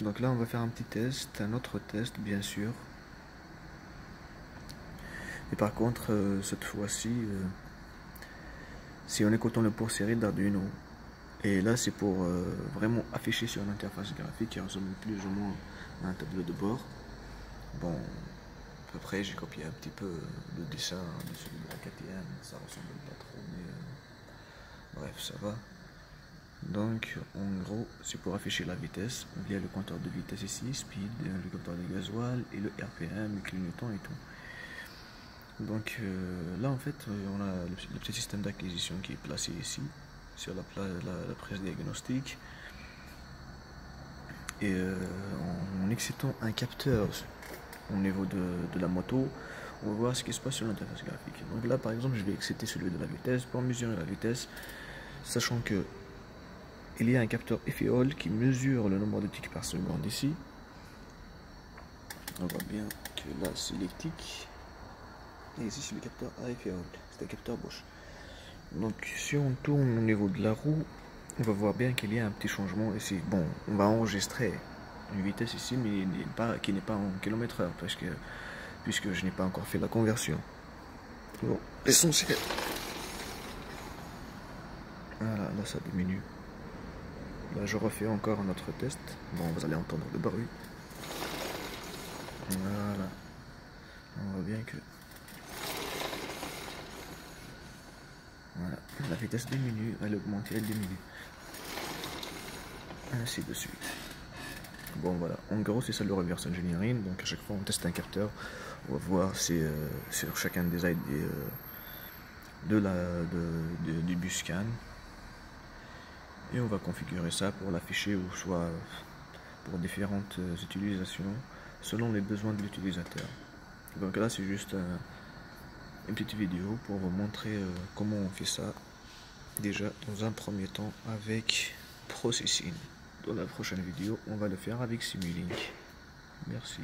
Donc là on va faire un petit test, un autre test bien sûr. Et par contre cette fois-ci c'est en écoutant le port série d'Arduino. Et là c'est pour vraiment afficher sur l'interface graphique qui ressemble plus ou moins à un tableau de bord. Bon, à peu près j'ai copié un petit peu le dessin de celui de la KTM, ça ressemble pas trop mais bref ça va. Donc en gros c'est pour afficher la vitesse, il y a le compteur de vitesse ici, speed, le compteur de gasoil et le RPM, le clignotant et tout. Donc là en fait on a le petit système d'acquisition qui est placé ici sur la prise diagnostique et en excitant un capteur au niveau de la moto on va voir ce qui se passe sur l'interface graphique. Donc là par exemple je vais exciter celui de la vitesse pour mesurer la vitesse, sachant que il y a un capteur FEOL qui mesure le nombre de tics par seconde ici. On voit bien que là c'est les tics. Et ici c'est le capteur AFEOL, c'est un capteur Bosch. Donc si on tourne au niveau de la roue, on va voir bien qu'il y a un petit changement ici. Bon, on va enregistrer une vitesse ici, mais qui n'est pas en km/h, puisque je n'ai pas encore fait la conversion. Bon, l'essentiel. Voilà, là ça diminue. Là je refais encore un autre test. Bon, vous allez entendre le bruit. Voilà. On voit bien que... Voilà, la vitesse diminue, elle augmente, elle diminue. Ainsi de suite. Bon voilà, en gros c'est ça le reverse engineering. Donc à chaque fois on teste un capteur, on va voir si sur chacun des ID du bus scan. Et on va configurer ça pour l'afficher ou soit pour différentes utilisations selon les besoins de l'utilisateur. Donc là c'est juste une petite vidéo pour vous montrer comment on fait ça déjà dans un premier temps avec Processing. Dans la prochaine vidéo on va le faire avec Simulink. Merci.